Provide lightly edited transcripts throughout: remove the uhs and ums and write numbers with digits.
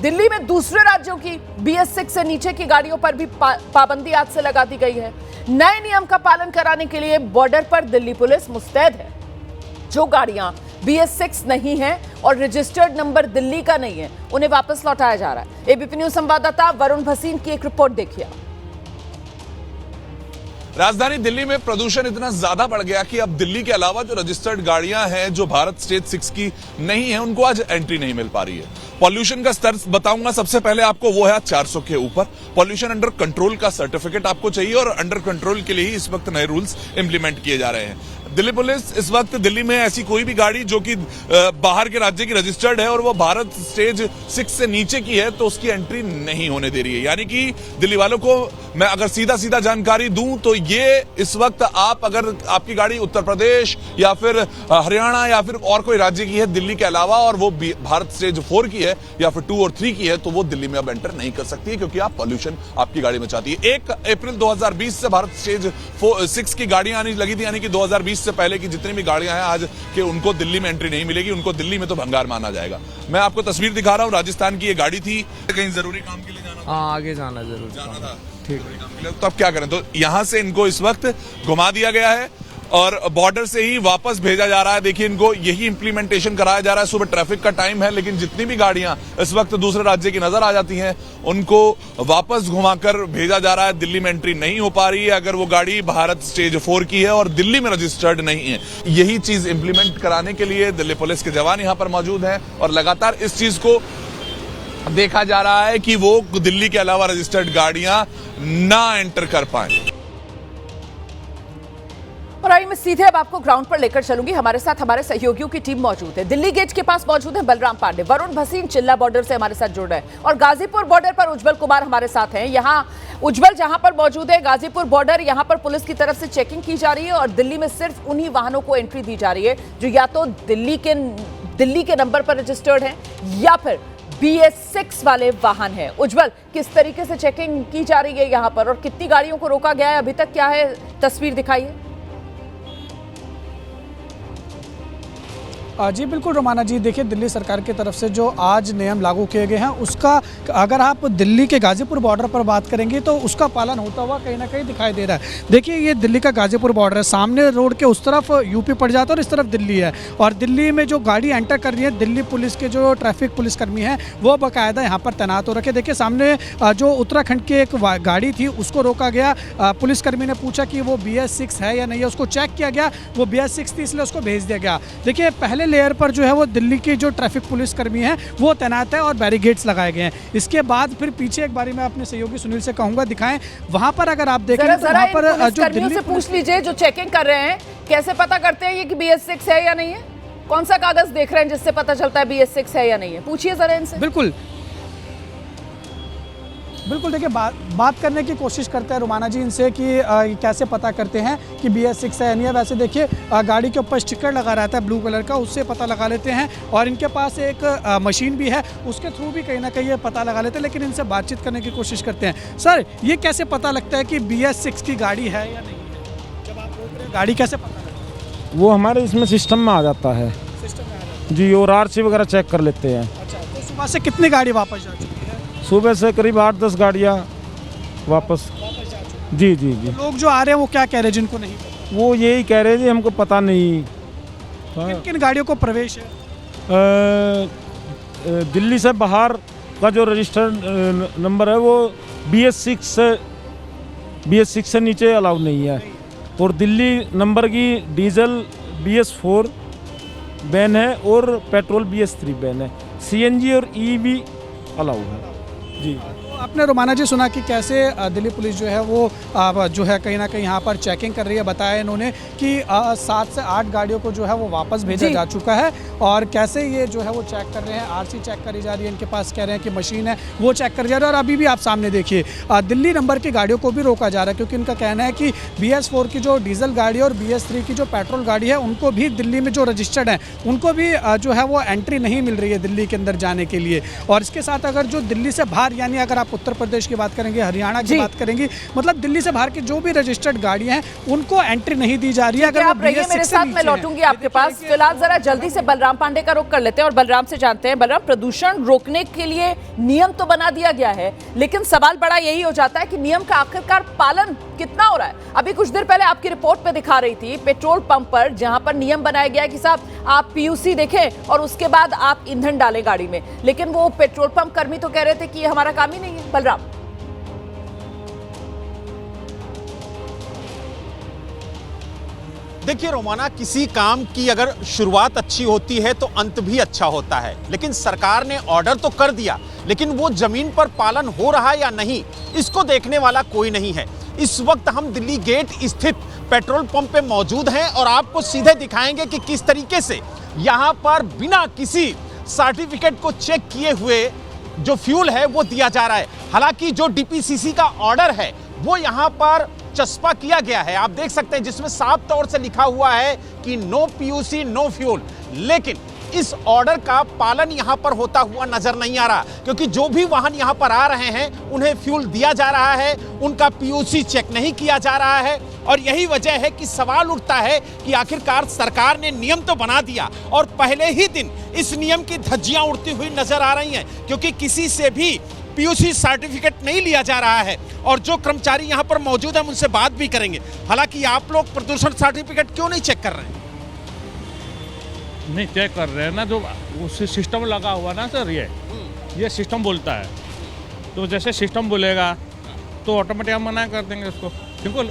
दिल्ली में दूसरे राज्यों की BS6 से नीचे की गाड़ियों पर भी पाबंदी आज से लगा दी गई है। नए नियम का पालन कराने के लिए बॉर्डर पर दिल्ली पुलिस मुस्तैद है। जो गाड़ियां BS6 नहीं है और रजिस्टर्ड नंबर दिल्ली का नहीं है, उन्हें वापस लौटाया जा रहा है। एबीपी न्यूज संवाददाता वरुण भसीन की एक रिपोर्ट देखिए। राजधानी दिल्ली में प्रदूषण इतना ज्यादा बढ़ गया कि अब दिल्ली के अलावा जो रजिस्टर्ड गाड़ियां हैं जो भारत स्टेज 6 की नहीं है, उनको आज एंट्री नहीं मिल पा रही है। पॉल्यूशन का स्तर बताऊंगा सबसे पहले आपको, वो है 400 के ऊपर। पॉल्यूशन अंडर कंट्रोल का सर्टिफिकेट आपको चाहिए और अंडर कंट्रोल के लिए ही इस वक्त नए रूल्स इंप्लीमेंट किए जा रहे हैं। दिल्ली पुलिस इस वक्त दिल्ली में ऐसी कोई भी गाड़ी जो कि बाहर के राज्य की रजिस्टर्ड है और वो भारत स्टेज 6 से नीचे की है, तो उसकी एंट्री नहीं होने दे रही है। यानी कि दिल्ली वालों को मैं अगर सीधा जानकारी दूं तो ये इस वक्त आप अगर आपकी गाड़ी उत्तर प्रदेश या फिर हरियाणा या फिर और कोई राज्य की है दिल्ली के अलावा और वो भारत स्टेज 4 की है या फिर 2 और 3 की है, तो वो दिल्ली में अब एंटर नहीं कर सकती है, क्योंकि आप पॉल्यूशन आपकी गाड़ी में चाहती है। 1 अप्रैल 2020 से भारत स्टेज 6 की गाड़ियां आने लगी थी, यानी कि 2020 से पहले की जितनी भी गाड़ियां हैं आज के उनको दिल्ली में एंट्री नहीं मिलेगी, उनको दिल्ली में तो भंगार माना जाएगा। मैं आपको तस्वीर दिखा रहा हूं, राजस्थान की ये गाड़ी थी, कहीं जरूरी काम के लिए जाना था। हाँ, आगे जाना जरूर जाना था, ठीक। तो अब क्या करें, तो यहां से इनको इस वक्त घुमा दिया गया है और बॉर्डर से ही वापस भेजा जा रहा है। देखिए, इनको यही इंप्लीमेंटेशन कराया जा रहा है। सुबह ट्रैफिक का टाइम है, लेकिन जितनी भी गाड़ियां इस वक्त दूसरे राज्य की नजर आ जाती हैं, उनको वापस घुमाकर भेजा जा रहा है। दिल्ली में एंट्री नहीं हो पा रही है अगर वो गाड़ी भारत स्टेज 4 की है और दिल्ली में रजिस्टर्ड नहीं है। यही चीज इंप्लीमेंट कराने के लिए दिल्ली पुलिस के जवान यहां पर मौजूद हैं और लगातार इस चीज को देखा जा रहा है कि वो दिल्ली के अलावा रजिस्टर्ड गाड़ियां ना एंटर कर पाए। और आइए मैं सीधे अब आपको ग्राउंड पर लेकर चलूंगी। हमारे साथ हमारे सहयोगियों की टीम मौजूद है। दिल्ली गेट के पास मौजूद है बलराम पांडे, वरुण भसीन चिल्ला बॉर्डर से हमारे साथ जुड़ रहे हैं और गाजीपुर बॉर्डर पर उज्जवल कुमार हमारे साथ हैं। यहाँ उज्जवल जहां पर मौजूद है गाजीपुर बॉर्डर, यहाँ पर पुलिस की तरफ से चेकिंग की जा रही है और दिल्ली में सिर्फ उन्हीं वाहनों को एंट्री दी जा रही है जो या तो दिल्ली के नंबर पर रजिस्टर्ड है या फिर BS6 वाले वाहन है। उज्जवल, किस तरीके से चेकिंग की जा रही है यहाँ पर और कितनी गाड़ियों को रोका गया है अभी तक, क्या है तस्वीर दिखाइए। जी बिल्कुल रोमाना जी, देखिए दिल्ली सरकार की तरफ से जो आज नियम लागू किए गए हैं उसका अगर आप दिल्ली के गाजीपुर बॉर्डर पर बात करेंगे तो उसका पालन होता हुआ कहीं ना कहीं दिखाई दे रहा है। देखिए, ये दिल्ली का गाजीपुर बॉर्डर है, सामने रोड के उस तरफ यूपी पड़ जाता है और इस तरफ दिल्ली है। और दिल्ली में जो गाड़ी एंटर कर रही है, दिल्ली पुलिस के जो ट्रैफिक पुलिसकर्मी हैं वो बाकायदा यहाँ पर तैनात हो रखे। देखिए, सामने जो उत्तराखंड की एक गाड़ी थी उसको रोका गया। पुलिसकर्मी ने पूछा कि वो BS6 है या नहीं है, उसको चेक किया गया, वो BS6 थी इसलिए उसको भेज दिया गया। देखिए, पहले लेयर पर जो है वो दिल्ली के जो ट्रैफिक पुलिसकर्मी हैं वो तैनात है और बैरिकेड्स लगाए गए हैं। इसके बाद फिर पीछे एक बारी मैं अपने सहयोगी सुनील से कहूंगा दिखाएं, वहां पर अगर आप देखें तो वहां पर जो दिल्ली से पूछ लीजिए जो चेकिंग कर रहे हैं, कैसे पता करते हैं ये कि BS6 है या नहीं है, कौन सा कागज देख रहे हैं जिससे पता चलता है BS6 है या नहीं है, पूछिए जरा इनसे। बिल्कुल देखिए, बात करने की कोशिश करते हैं रुमाना जी इनसे कि कैसे पता करते हैं कि BS6 है या नहीं है। वैसे देखिए, गाड़ी के ऊपर स्टिकर लगा रहता है ब्लू कलर का, उससे पता लगा लेते हैं और इनके पास एक मशीन भी है, उसके थ्रू भी कहीं ना कहीं ये पता लगा लेते हैं। लेकिन इनसे बातचीत करने की कोशिश करते हैं। सर, ये कैसे पता लगता है कि BS6 की गाड़ी है या नहीं है? जब आप रोक रहे हैं गाड़ी, कैसे पता लगता है? वो हमारे इसमें सिस्टम में आ जाता है। सिस्टम में आ जाता है जी, और RC वगैरह चेक कर लेते हैं। अच्छा, तो सुबह से कितनी गाड़ी वापस जा चुकी है? सुबह से करीब 8-10 गाड़ियाँ वापस जा चुकी जी। है। लोग जो आ रहे हैं वो क्या कह रहे हैं जिनको नहीं पता? वो यही कह रहे हैं जी, हमको पता नहीं। किन किन गाड़ियों को प्रवेश है? दिल्ली से बाहर का जो रजिस्टर्ड नंबर है वो BS6 से नीचे अलाउड नहीं है और दिल्ली नंबर की डीजल BS4 बैन है और पेट्रोल BS3 बैन है। CNG और EV अलाउड है जी। आपने रोमाना जी सुना कि कैसे दिल्ली पुलिस जो है वो जो है कहीं ना कहीं यहाँ पर चेकिंग कर रही है। बताया इन्होंने कि 7 से 8 गाड़ियों को जो है वो वापस भेजा जा चुका है और कैसे ये जो है वो चेक कर रहे हैं। RC चेक करी जा रही है, इनके पास कह रहे हैं कि मशीन है वो चेक करी जा रही है। और अभी भी आप सामने देखिए, दिल्ली नंबर की गाड़ियों को भी रोका जा रहा है क्योंकि इनका कहना है कि BS4 की जो डीजल गाड़ी और BS3 की जो पेट्रोल गाड़ी है उनको भी दिल्ली में जो रजिस्टर्ड है उनको भी जो है वो एंट्री नहीं मिल रही है दिल्ली के अंदर जाने के लिए। और इसके साथ अगर जो दिल्ली से बाहर, यानी अगर आप आप उत्तर प्रदेश की बात करेंगे, हरियाणा की बात करेंगे, मतलब दिल्ली से बाहर की जो भी रजिस्टर्ड गाड़ियां हैं उनको एंट्री नहीं दी जा रही है। अगर आप रहिए मेरे साथ, मैं लौटूंगी आपके पास। फिलहाल जरा जल्दी से बलराम पांडे का रुख कर लेते हैं और बलराम से जानते हैं। बलराम, प्रदूषण रोकने के लिए नियम तो बना दिया गया है, लेकिन सवाल बड़ा यही हो जाता है कि नियम का आखिरकार पालन कितना हो रहा है। अभी कुछ देर पहले आपकी रिपोर्ट पे दिखा रही थी पेट्रोल पंप पर, जहां पर नियम बनाया गया है कि साहब आप पीयूसी देखें और उसके बाद आप ईंधन डालें गाड़ी में, लेकिन वो पेट्रोल पंप कर्मी तो कह रहे थे कि ये हमारा काम ही नहीं है। बलराम, देखिए रोमाना, किसी काम की अगर शुरुआत अच्छी होती है तो अंत भी अच्छा होता है, लेकिन सरकार ने ऑर्डर तो कर दिया, लेकिन वो जमीन पर पालन हो रहा है या नहीं, इसको देखने वाला कोई नहीं है। इस वक्त हम दिल्ली गेट स्थित पेट्रोल पंप पे मौजूद हैं और आपको सीधे दिखाएंगे कि किस तरीके से यहां पर बिना किसी सर्टिफिकेट को चेक किए हुए जो फ्यूल है वो दिया जा रहा है। हालांकि जो डीपीसीसी का ऑर्डर है वो यहां पर चस्पा किया गया है, आप देख सकते हैं, जिसमें साफ तौर से लिखा हुआ है कि नो पीयूसी नो फ्यूल, लेकिन इस ऑर्डर का पालन यहां पर होता हुआ नजर नहीं आ रहा, क्योंकि जो भी वाहन यहां पर आ रहे हैं उन्हें फ्यूल दिया जा रहा है, उनका पीयूसी चेक नहीं किया जा रहा है। और यही वजह है कि सवाल उठता है कि आखिरकार सरकार ने नियम तो बना दिया और पहले ही दिन इस नियम की धज्जियां उड़ती हुई नजर आ रही हैं, क्योंकि किसी से भी पीयूसी सर्टिफिकेट नहीं लिया जा रहा है। और जो कर्मचारी यहां पर मौजूद हैं उनसे बात भी करेंगे। हालांकि आप लोग प्रदूषण सर्टिफिकेट क्यों नहीं चेक कर रहे हैं? नहीं चेक कर रहे हैं ना, जो उस सिस्टम लगा हुआ ना सर, ये सिस्टम बोलता है, तो जैसे सिस्टम बोलेगा तो ऑटोमेटिक हम मना कर देंगे उसको, क्योंकि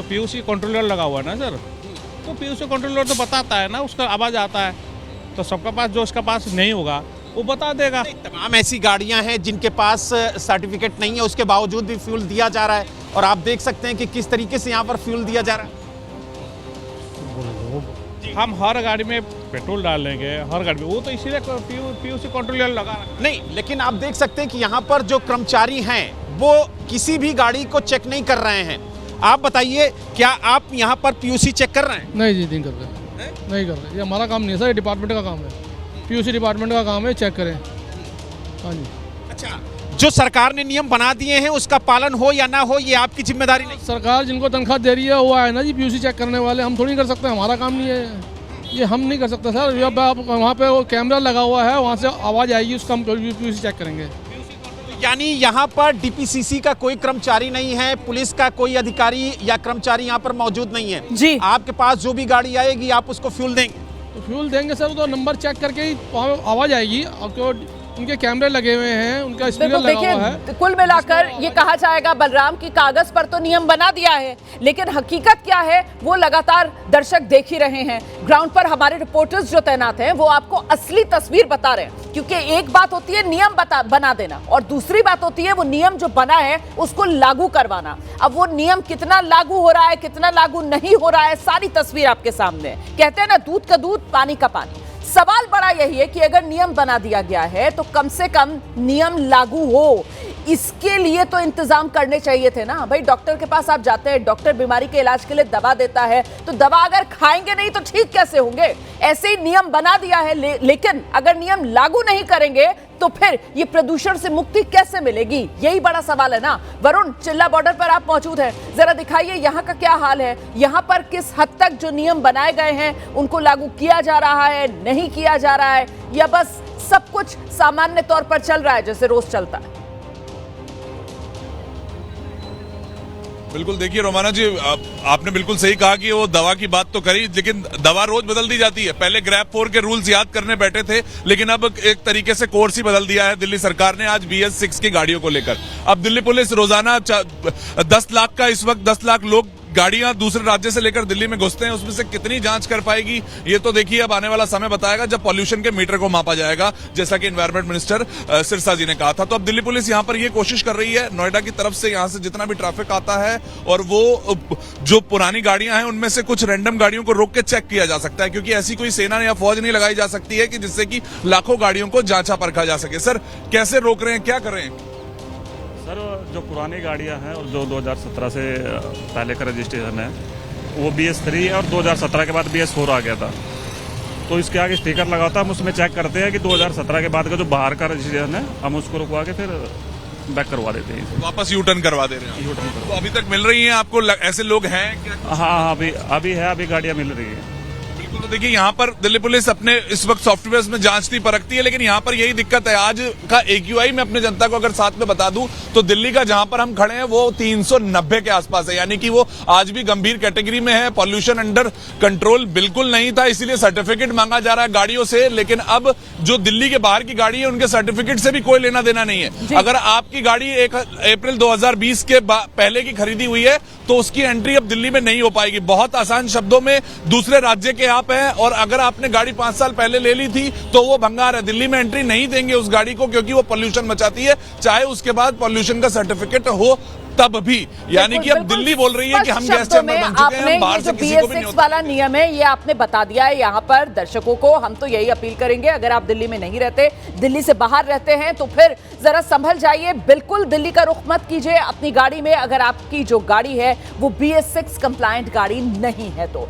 पीयूसी कंट्रोलर लगा हुआ है ना सर, तो पीयूसी कंट्रोलर तो बताता है ना, उसका आवाज़ आता है, तो सबका पास जो उसका पास नहीं होगा वो बता देगा। तमाम ऐसी गाड़ियां हैं जिनके पास सर्टिफिकेट नहीं है, उसके बावजूद भी फ्यूल दिया जा रहा है, और आप देख सकते हैं कि किस तरीके से यहाँ पर फ्यूल दिया जा रहा है। हम हर गाड़ी में पेट्रोल डालेंगे, हर गाड़ी में, वो तो इसीलिए पीयूसी कंट्रोलर लगा नहीं, लेकिन आप देख सकते हैं कि यहाँ पर जो कर्मचारी हैं वो किसी भी गाड़ी को चेक नहीं कर रहे हैं। आप बताइए, क्या आप यहाँ पर पीयूसी चेक कर रहे हैं? नहीं जी, नहीं कर रहे, नहीं कर रहे, ये हमारा काम नहीं है सर, ये डिपार्टमेंट का काम है, पीयूसी डिपार्टमेंट का काम है, चेक करें। हाँ जी। अच्छा, जो सरकार ने नियम बना दिए हैं उसका पालन हो या ना हो, ये आपकी जिम्मेदारी नहीं? सरकार जिनको तनख्वाह दे रही है वो है ना जी पीयूसी चेक करने वाले, हम थोड़ी कर सकते हैं, हमारा काम नहीं है ये, हम नहीं कर सकते सर। जब आप वहाँ पे वो कैमरा लगा हुआ है, वहाँ से आवाज़ आएगी, उसका हम पीयूसी चेक करेंगे। यानी यहाँ पर डीपीसीसी का कोई कर्मचारी नहीं है, पुलिस का कोई अधिकारी या कर्मचारी यहाँ पर मौजूद नहीं है जी। आपके पास जो भी गाड़ी आएगी आप उसको फ्यूल देंगे? तो फ्यूल देंगे सर, तो नंबर चेक करके ही आवाज़ आएगी। अब तो उनके कैमरे लगे हुए हैं, उनका स्पीकर लगा हुआ है। कुल मिलाकर ये कहा जाएगा बलराम की कागज पर तो नियम बना दिया है, लेकिन हकीकत क्या है वो लगातार दर्शक देख ही रहे हैं। ग्राउंड पर हमारे रिपोर्टर्स जो तैनात हैं वो आपको असली तस्वीर बता रहे हैं, क्योंकि एक बात होती है नियम बना देना और दूसरी बात होती है वो नियम जो बना है उसको लागू करवाना। अब वो नियम कितना लागू हो रहा है, कितना लागू नहीं हो रहा है, सारी तस्वीर आपके सामने है। कहते हैं ना, दूध का दूध पानी का पानी। सवाल बड़ा यही है कि अगर नियम बना दिया गया है तो कम से कम नियम लागू हो, इसके लिए तो इंतजाम करने चाहिए थे ना भाई। डॉक्टर के पास आप जाते हैं, डॉक्टर बीमारी के इलाज के लिए दवा देता है, तो दवा अगर खाएंगे नहीं तो ठीक कैसे होंगे? ऐसे ही नियम बना दिया है, लेकिन अगर नियम लागू नहीं करेंगे तो फिर ये प्रदूषण से मुक्ति कैसे मिलेगी? यही बड़ा सवाल है ना। वरुण, चिल्ला बॉर्डर पर आप मौजूद हैं, जरा दिखाइए यहाँ का क्या हाल है, यहाँ पर किस हद तक जो नियम बनाए गए हैं उनको लागू किया जा रहा है, नहीं किया जा रहा है, या बस सब कुछ सामान्य तौर पर चल रहा है जैसे रोज चलता है? बिल्कुल, देखिए रोमाना जी, आपने बिल्कुल सही कहा कि वो दवा की बात तो करी, लेकिन दवा रोज बदल दी जाती है। पहले ग्रैप 4 के रूल्स याद करने बैठे थे, लेकिन अब एक तरीके से कोर्स ही बदल दिया है दिल्ली सरकार ने आज BS6 की गाड़ियों को लेकर। अब दिल्ली पुलिस रोजाना 10 लाख का, इस वक्त 10 लाख लोग गाड़ियां दूसरे राज्य से लेकर दिल्ली में घुसते हैं, उसमें से कितनी जांच कर पाएगी ये तो देखिए अब आने वाला समय बताएगा, जब पॉल्यूशन के मीटर को मापा जाएगा, जैसा कि एनवायरमेंट मिनिस्टर सिरसा जी ने कहा था। तो अब दिल्ली पुलिस यहां पर ये कोशिश कर रही है, नोएडा की तरफ से यहां से जितना भी ट्रैफिक आता है, और वो जो पुरानी गाड़ियां हैं उनमें से कुछ रैंडम गाड़ियों को रोक के चेक किया जा सकता है, क्योंकि ऐसी कोई सेना या फौज नहीं लगाई जा सकती है कि जिससे कि लाखों गाड़ियों को जांचा परखा जा सके। सर, कैसे रोक रहे हैं, क्या कर रहे हैं? सर, जो पुरानी गाड़ियां हैं और जो 2017 से पहले का रजिस्ट्रेशन है वो BS3 है, और 2017 के बाद BS4 आ गया था, तो इसके आगे स्टिकर लगा होता है, हम उसमें चेक करते हैं कि 2017 के बाद का जो बाहर का रजिस्ट्रेशन है हम उसको रुकवा के फिर बैक करवा देते हैं इसे। वापस यू टर्न करवा दे रहे हैं। तो अभी तक मिल रही हैं आपको ऐसे लोग हैं क्या? हाँ, अभी है, अभी गाड़ियाँ मिल रही है। बिल्कुल। तो देखिए यहाँ पर दिल्ली पुलिस अपने इस वक्त सॉफ्टवेयर में जांचती परखती है, लेकिन यहाँ पर यही दिक्कत है। आज का AQI में अपने जनता को अगर साथ में बता दूं तो दिल्ली का जहां पर हम खड़े हैं वो 390 के आसपास है, यानी कि वो आज भी गंभीर कैटेगरी में है। पॉल्यूशन अंडर कंट्रोल बिल्कुल नहीं था, इसीलिए सर्टिफिकेट मांगा जा रहा है गाड़ियों से। लेकिन अब जो दिल्ली के बाहर की गाड़ी है उनके सर्टिफिकेट से भी कोई लेना देना नहीं है। अगर आपकी गाड़ी 1 अप्रैल 2020 के पहले की खरीदी हुई है तो उसकी एंट्री अब दिल्ली में नहीं हो पाएगी। बहुत आसान शब्दों में दूसरे राज्य के आप हैं और अगर आपने गाड़ी 5 साल पहले ले ली थी तो वो भंगार है। दिल्ली में एंट्री नहीं देंगे उस गाड़ी को, क्योंकि वो पॉल्यूशन मचाती है, चाहे उसके बाद पॉल्यूशन का सर्टिफिकेट हो तब भी। यानी कि अब दिल्ली बोल रही है कि हम गैस चैम्बर बन चुके हैं, हम बाहर से किसी को भी नहीं BS6 वाला नियम है ये आपने बता दिया है यहाँ पर दर्शकों को। हम तो यही अपील करेंगे, अगर आप दिल्ली में नहीं रहते, दिल्ली से बाहर रहते हैं तो फिर जरा संभल जाइए। बिल्कुल दिल्ली का रुख मत कीजिए अपनी गाड़ी में, अगर आपकी जो गाड़ी है वो BS6 कंप्लायंट गाड़ी नहीं है तो।